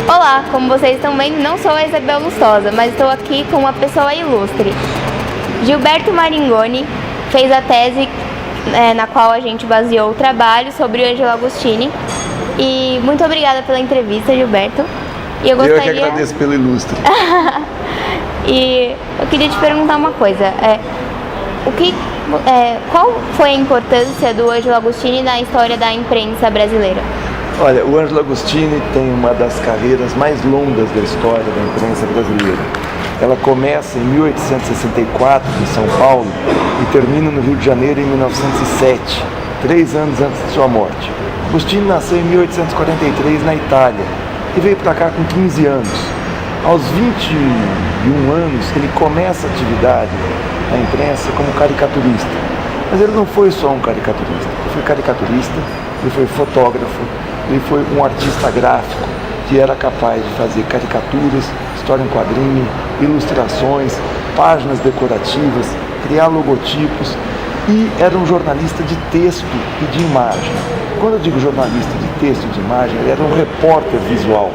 Olá, como vocês estão vendo, não sou a Isabel Lustosa, mas estou aqui com uma pessoa ilustre. Gilberto Maringoni fez a tese na qual a gente baseou o trabalho sobre o Ângelo Agostini. E muito obrigada pela entrevista, Gilberto. E eu que agradeço pelo ilustre. E eu queria te perguntar uma coisa. Qual foi a importância do Ângelo Agostini na história da imprensa brasileira? Olha, o Ângelo Agostini tem uma das carreiras mais longas da história da imprensa brasileira. Ela começa em 1864, em São Paulo, e termina no Rio de Janeiro em 1907, 3 anos antes de sua morte. Agostini nasceu em 1843 na Itália e veio para cá com 15 anos. Aos 21 anos, ele começa a atividade na imprensa como caricaturista. Mas ele não foi só um caricaturista, ele foi caricaturista, ele foi fotógrafo, ele foi um artista gráfico que era capaz de fazer caricaturas, história em quadrinho, ilustrações, páginas decorativas, criar logotipos e era um jornalista de texto e de imagem. Quando eu digo jornalista de texto e de imagem, ele era um repórter visual.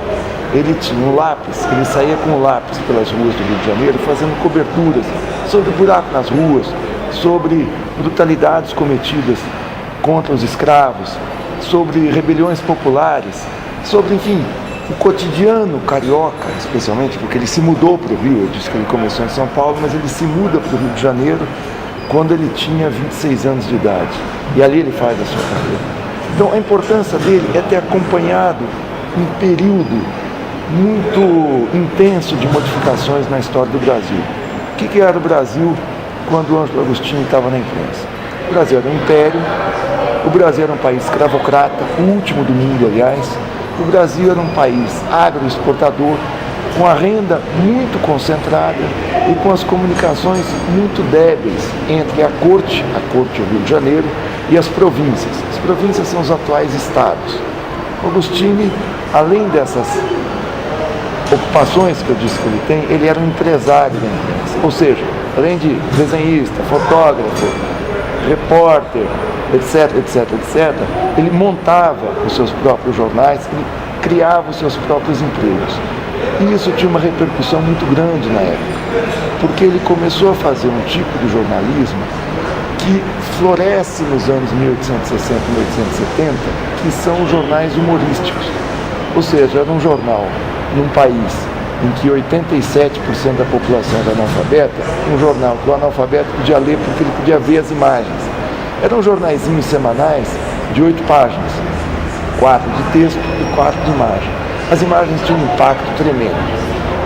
Ele tinha um lápis, ele saía com o lápis pelas ruas do Rio de Janeiro fazendo coberturas sobre buraco nas ruas, sobre brutalidades cometidas contra os escravos, sobre rebeliões populares, sobre, enfim, o cotidiano carioca, especialmente, porque ele se mudou para o Rio, eu disse que ele começou em São Paulo, mas ele se muda para o Rio de Janeiro quando ele tinha 26 anos de idade, e ali ele faz a sua carreira. Então a importância dele é ter acompanhado um período muito intenso de modificações na história do Brasil. O que era o Brasil quando o Ângelo Agostini estava na imprensa? O Brasil era um império, o Brasil era um país escravocrata, o último do mundo, aliás. O Brasil era um país agroexportador, com a renda muito concentrada e com as comunicações muito débeis entre a corte do Rio de Janeiro, e as províncias. As províncias são os atuais estados. Agostini, além dessas ocupações que eu disse que ele tem, ele era um empresário da imprensa, ou seja, além de desenhista, fotógrafo, repórter, etc, ele montava os seus próprios jornais, ele criava os seus próprios empregos. E isso tinha uma repercussão muito grande na época, porque ele começou a fazer um tipo de jornalismo que floresce nos anos 1860 e 1870, que são os jornais humorísticos. Ou seja, era um jornal num país em que 87% da população era analfabeta, um jornal que o analfabeto podia ler porque ele podia ver as imagens. Eram jornaizinhos semanais de 8 páginas, 4 de texto e 4 de imagem. As imagens tinham um impacto tremendo.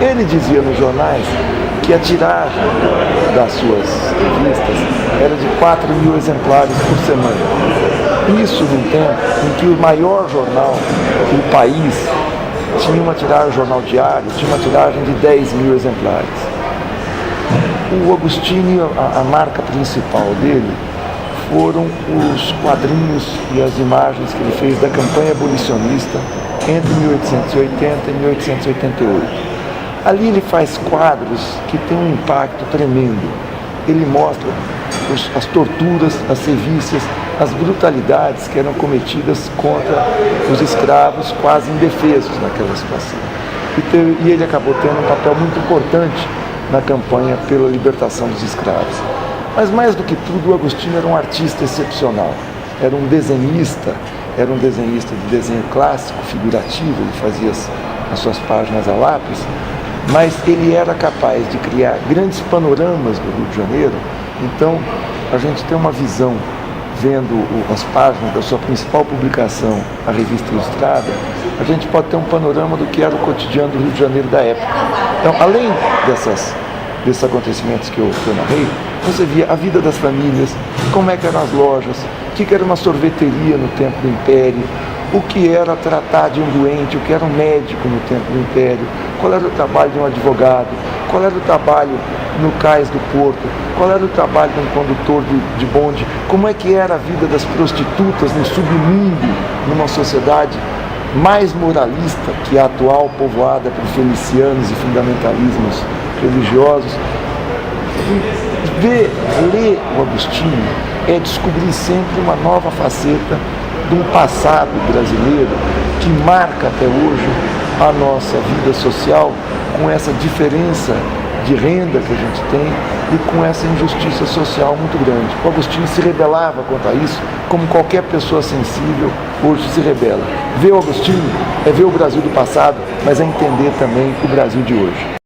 Ele dizia nos jornais que a tiragem das suas revistas era de 4.000 exemplares por semana. Isso num tempo em que o maior jornal do país tinha uma tiragem, o jornal diário, tinha uma tiragem de 10.000 exemplares. O Agostini, a marca principal dele, foram os quadrinhos e as imagens que ele fez da campanha abolicionista entre 1880 e 1888. Ali ele faz quadros que têm um impacto tremendo. Ele mostra as torturas, as sevícias, as brutalidades que eram cometidas contra os escravos quase indefesos naquela situação. E ele acabou tendo um papel muito importante na campanha pela libertação dos escravos. Mas mais do que tudo, o Agostini era um artista excepcional. Era um desenhista de desenho clássico, figurativo, ele fazia as suas páginas a lápis, mas ele era capaz de criar grandes panoramas do Rio de Janeiro. Então, a gente tem uma visão, vendo as páginas da sua principal publicação, a Revista Ilustrada, a gente pode ter um panorama do que era o cotidiano do Rio de Janeiro da época. Então, além desses acontecimentos que eu narrei, você via a vida das famílias, como é que eram as lojas, o que era uma sorveteria no tempo do Império, o que era tratar de um doente, o que era um médico no tempo do Império, qual era o trabalho de um advogado, qual era o trabalho no cais do porto, qual era o trabalho de um condutor de bonde, como é que era a vida das prostitutas no submundo, numa sociedade mais moralista que a atual, povoada por felicianos e fundamentalismos religiosos. Ler o Agostini é descobrir sempre uma nova faceta de um passado brasileiro que marca até hoje a nossa vida social com essa diferença de renda que a gente tem e com essa injustiça social muito grande. O Agostinho se rebelava contra isso, como qualquer pessoa sensível hoje se rebela. Ver o Agostinho é ver o Brasil do passado, mas é entender também o Brasil de hoje.